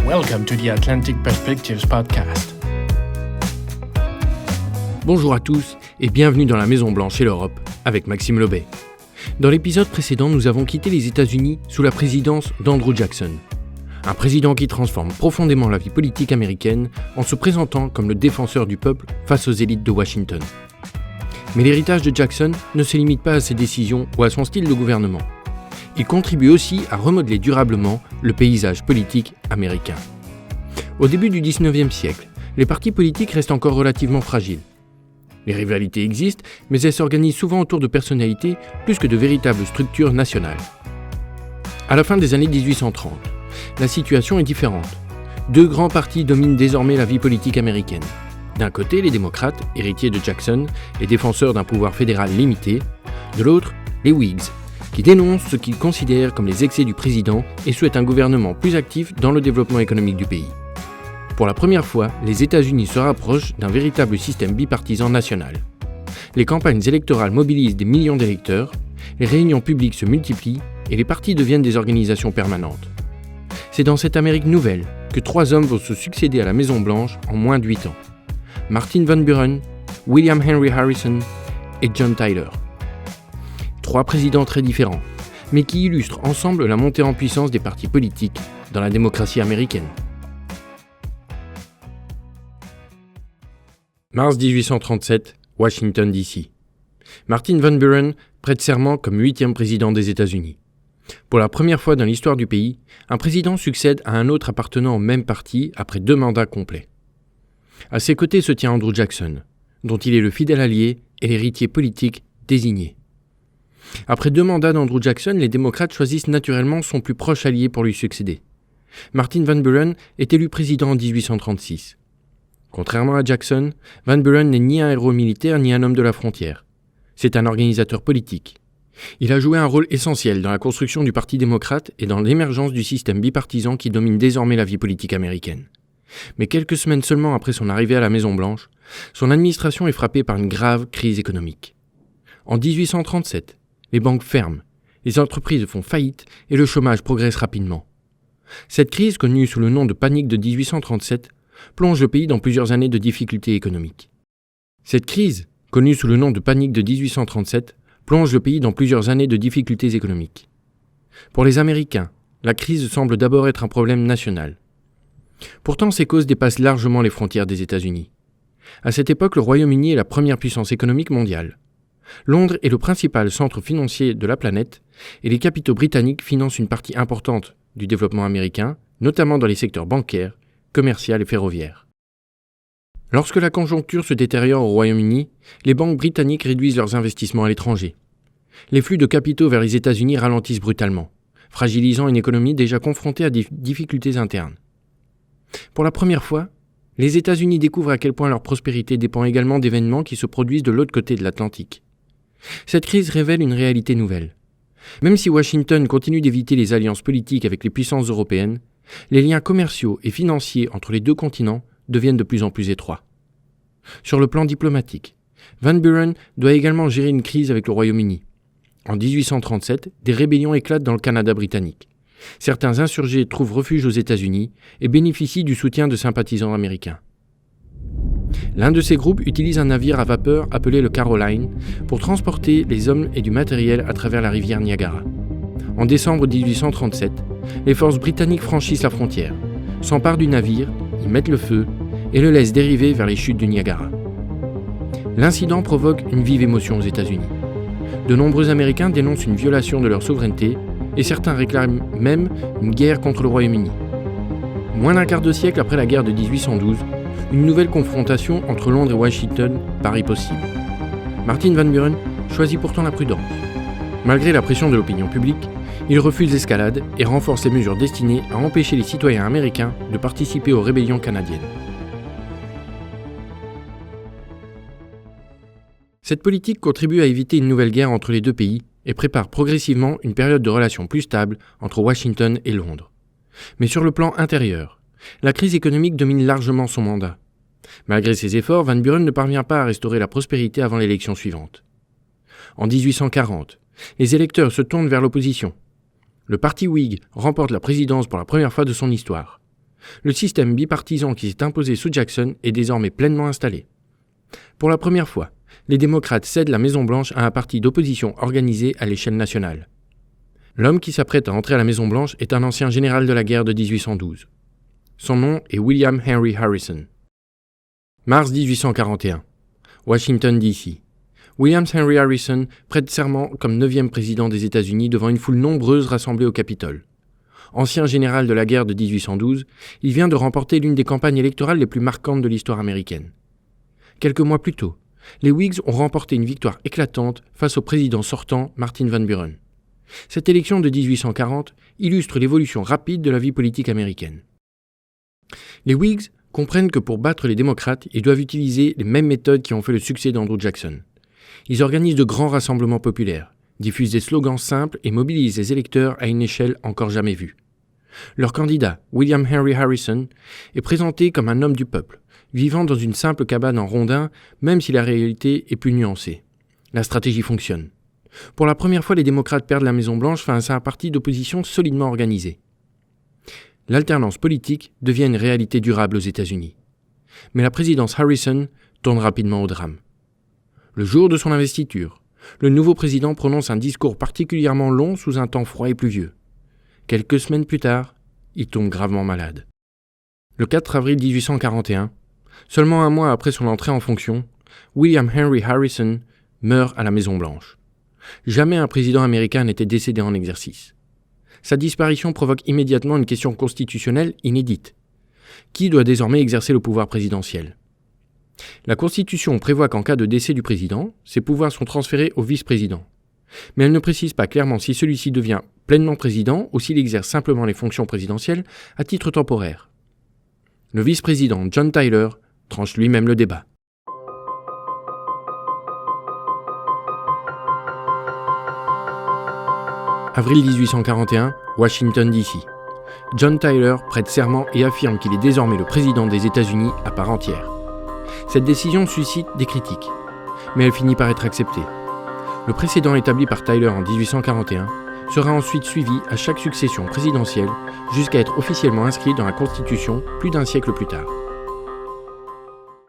Welcome to the Atlantic Perspectives podcast. Bonjour à tous et bienvenue dans la Maison Blanche et l'Europe avec Maxime Lobet. Dans l'épisode précédent, nous avons quitté les États-Unis sous la présidence d'Andrew Jackson. Un président qui transforme profondément la vie politique américaine en se présentant comme le défenseur du peuple face aux élites de Washington. Mais l'héritage de Jackson ne se limite pas à ses décisions ou à son style de gouvernement. Il contribue aussi à remodeler durablement le paysage politique américain. Au début du XIXe siècle, les partis politiques restent encore relativement fragiles. Les rivalités existent, mais elles s'organisent souvent autour de personnalités plus que de véritables structures nationales. À la fin des années 1830, la situation est différente. Deux grands partis dominent désormais la vie politique américaine. D'un côté, les démocrates, héritiers de Jackson et défenseurs d'un pouvoir fédéral limité. De l'autre, les Whigs, qui dénoncent ce qu'ils considèrent comme les excès du président et souhaitent un gouvernement plus actif dans le développement économique du pays. Pour la première fois, les États-Unis se rapprochent d'un véritable système bipartisan national. Les campagnes électorales mobilisent des millions d'électeurs, les réunions publiques se multiplient et les partis deviennent des organisations permanentes. C'est dans cette Amérique nouvelle que trois hommes vont se succéder à la Maison-Blanche en moins de 8 ans. Martin Van Buren, William Henry Harrison et John Tyler. Trois présidents très différents, mais qui illustrent ensemble la montée en puissance des partis politiques dans la démocratie américaine. Mars 1837, Washington DC. Martin Van Buren prête serment comme 8e président des États-Unis. Pour la première fois dans l'histoire du pays, un président succède à un autre appartenant au même parti après 2 mandats complets. À ses côtés se tient Andrew Jackson, dont il est le fidèle allié et l'héritier politique désigné. Après 2 mandats d'Andrew Jackson, les démocrates choisissent naturellement son plus proche allié pour lui succéder. Martin Van Buren est élu président en 1836. Contrairement à Jackson, Van Buren n'est ni un héros militaire ni un homme de la frontière. C'est un organisateur politique. Il a joué un rôle essentiel dans la construction du Parti démocrate et dans l'émergence du système bipartisan qui domine désormais la vie politique américaine. Mais quelques semaines seulement après son arrivée à la Maison-Blanche, son administration est frappée par une grave crise économique. En 1837, les banques ferment, les entreprises font faillite et le chômage progresse rapidement. Cette crise, connue sous le nom de panique de 1837, plonge le pays dans plusieurs années de difficultés économiques. Pour les Américains, la crise semble d'abord être un problème national. Pourtant, ces causes dépassent largement les frontières des États-Unis. À cette époque, le Royaume-Uni est la première puissance économique mondiale. Londres est le principal centre financier de la planète et les capitaux britanniques financent une partie importante du développement américain, notamment dans les secteurs bancaires, commercial et ferroviaire. Lorsque la conjoncture se détériore au Royaume-Uni, les banques britanniques réduisent leurs investissements à l'étranger. Les flux de capitaux vers les États-Unis ralentissent brutalement, fragilisant une économie déjà confrontée à des difficultés internes. Pour la première fois, les États-Unis découvrent à quel point leur prospérité dépend également d'événements qui se produisent de l'autre côté de l'Atlantique. Cette crise révèle une réalité nouvelle. Même si Washington continue d'éviter les alliances politiques avec les puissances européennes, les liens commerciaux et financiers entre les deux continents deviennent de plus en plus étroits. Sur le plan diplomatique, Van Buren doit également gérer une crise avec le Royaume-Uni. En 1837, des rébellions éclatent dans le Canada britannique. Certains insurgés trouvent refuge aux États-Unis et bénéficient du soutien de sympathisants américains. L'un de ces groupes utilise un navire à vapeur appelé le Caroline pour transporter les hommes et du matériel à travers la rivière Niagara. En décembre 1837, les forces britanniques franchissent la frontière, s'emparent du navire, y mettent le feu et le laissent dériver vers les chutes du Niagara. L'incident provoque une vive émotion aux États-Unis. De nombreux Américains dénoncent une violation de leur souveraineté et certains réclament même une guerre contre le Royaume-Uni. Moins d'un quart de siècle après la guerre de 1812, une nouvelle confrontation entre Londres et Washington paraît possible. Martin Van Buren choisit pourtant la prudence. Malgré la pression de l'opinion publique, il refuse l'escalade et renforce les mesures destinées à empêcher les citoyens américains de participer aux rébellions canadiennes. Cette politique contribue à éviter une nouvelle guerre entre les deux pays et prépare progressivement une période de relations plus stable entre Washington et Londres. Mais sur le plan intérieur, la crise économique domine largement son mandat. Malgré ses efforts, Van Buren ne parvient pas à restaurer la prospérité avant l'élection suivante. En 1840, les électeurs se tournent vers l'opposition. Le parti Whig remporte la présidence pour la première fois de son histoire. Le système bipartisan qui s'est imposé sous Jackson est désormais pleinement installé. Pour la première fois, les démocrates cèdent la Maison-Blanche à un parti d'opposition organisé à l'échelle nationale. L'homme qui s'apprête à entrer à la Maison-Blanche est un ancien général de la guerre de 1812. Son nom est William Henry Harrison. Mars 1841. Washington, D.C. William Henry Harrison prête serment comme 9e président des États-Unis devant une foule nombreuse rassemblée au Capitole. Ancien général de la guerre de 1812, il vient de remporter l'une des campagnes électorales les plus marquantes de l'histoire américaine. Quelques mois plus tôt, les Whigs ont remporté une victoire éclatante face au président sortant Martin Van Buren. Cette élection de 1840 illustre l'évolution rapide de la vie politique américaine. Les Whigs comprennent que pour battre les démocrates, ils doivent utiliser les mêmes méthodes qui ont fait le succès d'Andrew Jackson. Ils organisent de grands rassemblements populaires, diffusent des slogans simples et mobilisent les électeurs à une échelle encore jamais vue. Leur candidat, William Henry Harrison, est présenté comme un homme du peuple, vivant dans une simple cabane en rondin, même si la réalité est plus nuancée. La stratégie fonctionne. Pour la première fois, les démocrates perdent la Maison-Blanche face à un parti d'opposition solidement organisé. L'alternance politique devient une réalité durable aux États-Unis. Mais la présidence Harrison tourne rapidement au drame. Le jour de son investiture, le nouveau président prononce un discours particulièrement long sous un temps froid et pluvieux. Quelques semaines plus tard, il tombe gravement malade. Le 4 avril 1841, seulement un mois après son entrée en fonction, William Henry Harrison meurt à la Maison-Blanche. Jamais un président américain n'était décédé en exercice. Sa disparition provoque immédiatement une question constitutionnelle inédite. Qui doit désormais exercer le pouvoir présidentiel ? La Constitution prévoit qu'en cas de décès du président, ses pouvoirs sont transférés au vice-président. Mais elle ne précise pas clairement si celui-ci devient pleinement président ou s'il exerce simplement les fonctions présidentielles à titre temporaire. Le vice-président John Tyler tranche lui-même le débat. Avril 1841, Washington, D.C. John Tyler prête serment et affirme qu'il est désormais le président des États-Unis à part entière. Cette décision suscite des critiques, mais elle finit par être acceptée. Le précédent établi par Tyler en 1841 sera ensuite suivi à chaque succession présidentielle jusqu'à être officiellement inscrit dans la Constitution plus d'un siècle plus tard.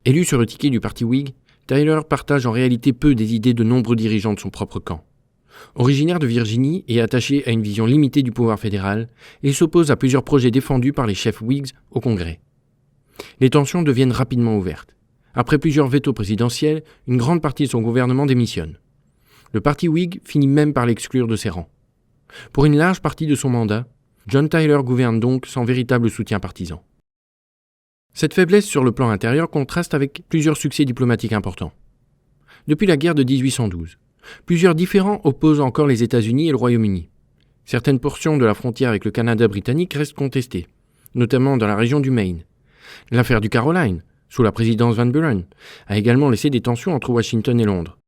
Élu sur le ticket du parti Whig, Tyler partage en réalité peu des idées de nombreux dirigeants de son propre camp. Originaire de Virginie et attaché à une vision limitée du pouvoir fédéral, il s'oppose à plusieurs projets défendus par les chefs Whigs au Congrès. Les tensions deviennent rapidement ouvertes. Après plusieurs vétos présidentiels, une grande partie de son gouvernement démissionne. Le parti Whig finit même par l'exclure de ses rangs. Pour une large partie de son mandat, John Tyler gouverne donc sans véritable soutien partisan. Cette faiblesse sur le plan intérieur contraste avec plusieurs succès diplomatiques importants. Depuis la guerre de 1812, plusieurs différends opposent encore les États-Unis et le Royaume-Uni. Certaines portions de la frontière avec le Canada britannique restent contestées, notamment dans la région du Maine. L'affaire du Caroline, sous la présidence Van Buren, a également laissé des tensions entre Washington et Londres.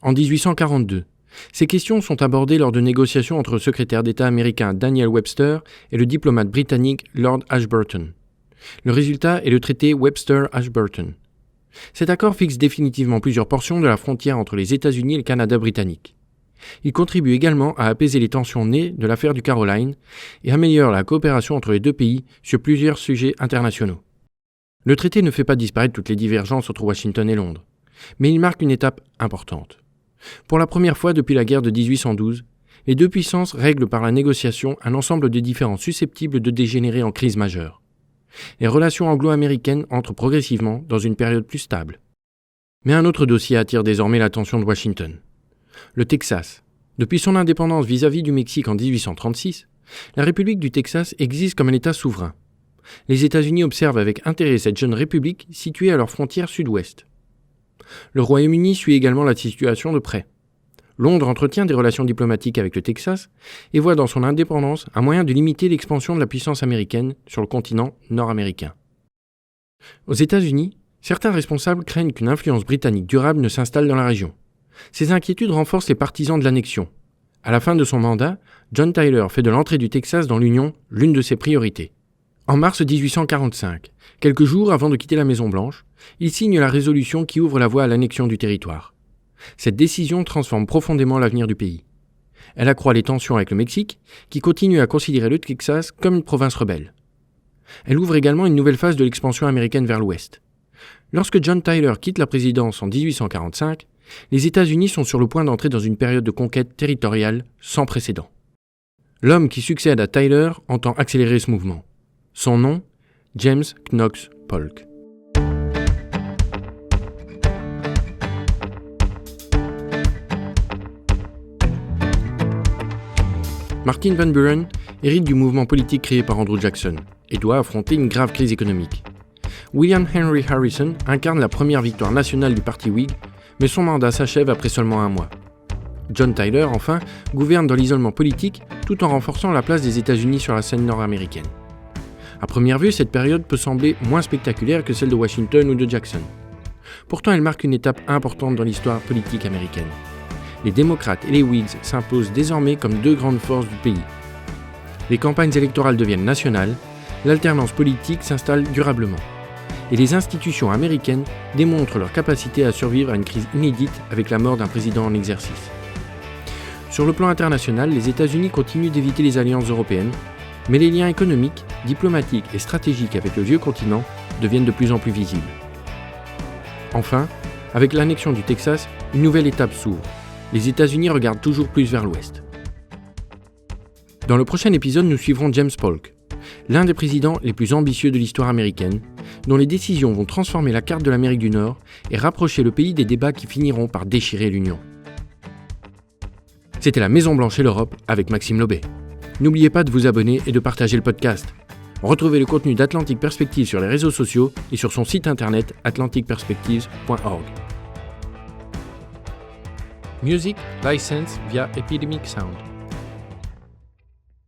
En 1842, ces questions sont abordées lors de négociations entre le secrétaire d'État américain Daniel Webster et le diplomate britannique Lord Ashburton. Le résultat est le traité Webster-Ashburton. Cet accord fixe définitivement plusieurs portions de la frontière entre les États-Unis et le Canada britannique. Il contribue également à apaiser les tensions nées de l'affaire du Caroline et améliore la coopération entre les deux pays sur plusieurs sujets internationaux. Le traité ne fait pas disparaître toutes les divergences entre Washington et Londres, mais il marque une étape importante. Pour la première fois depuis la guerre de 1812, les deux puissances règlent par la négociation un ensemble de différends susceptibles de dégénérer en crise majeure. Les relations anglo-américaines entrent progressivement dans une période plus stable. Mais un autre dossier attire désormais l'attention de Washington. Le Texas. Depuis son indépendance vis-à-vis du Mexique en 1836, la République du Texas existe comme un État souverain. Les États-Unis observent avec intérêt cette jeune république située à leur frontière sud-ouest. Le Royaume-Uni suit également la situation de près. Londres entretient des relations diplomatiques avec le Texas et voit dans son indépendance un moyen de limiter l'expansion de la puissance américaine sur le continent nord-américain. Aux États-Unis, certains responsables craignent qu'une influence britannique durable ne s'installe dans la région. Ces inquiétudes renforcent les partisans de l'annexion. À la fin de son mandat, John Tyler fait de l'entrée du Texas dans l'Union l'une de ses priorités. En mars 1845, quelques jours avant de quitter la Maison-Blanche, il signe la résolution qui ouvre la voie à l'annexion du territoire. Cette décision transforme profondément l'avenir du pays. Elle accroît les tensions avec le Mexique, qui continue à considérer le Texas comme une province rebelle. Elle ouvre également une nouvelle phase de l'expansion américaine vers l'Ouest. Lorsque John Tyler quitte la présidence en 1845, les États-Unis sont sur le point d'entrer dans une période de conquête territoriale sans précédent. L'homme qui succède à Tyler entend accélérer ce mouvement. Son nom, James Knox Polk. Martin Van Buren hérite du mouvement politique créé par Andrew Jackson et doit affronter une grave crise économique. William Henry Harrison incarne la première victoire nationale du parti Whig, mais son mandat s'achève après seulement 1 mois. John Tyler, enfin, gouverne dans l'isolement politique tout en renforçant la place des États-Unis sur la scène nord-américaine. À première vue, cette période peut sembler moins spectaculaire que celle de Washington ou de Jackson. Pourtant, elle marque une étape importante dans l'histoire politique américaine. Les démocrates et les Whigs s'imposent désormais comme 2 grandes forces du pays. Les campagnes électorales deviennent nationales, l'alternance politique s'installe durablement. Et les institutions américaines démontrent leur capacité à survivre à une crise inédite avec la mort d'un président en exercice. Sur le plan international, les États-Unis continuent d'éviter les alliances européennes, mais les liens économiques, diplomatiques et stratégiques avec le vieux continent deviennent de plus en plus visibles. Enfin, avec l'annexion du Texas, une nouvelle étape s'ouvre. Les États-Unis regardent toujours plus vers l'ouest. Dans le prochain épisode, nous suivrons James Polk, l'un des présidents les plus ambitieux de l'histoire américaine, dont les décisions vont transformer la carte de l'Amérique du Nord et rapprocher le pays des débats qui finiront par déchirer l'Union. C'était la Maison-Blanche et l'Europe avec Maxime Lobet. N'oubliez pas de vous abonner et de partager le podcast. Retrouvez le contenu d'Atlantic Perspectives sur les réseaux sociaux et sur son site internet atlanticperspectives.org. Music licensed via Epidemic Sound.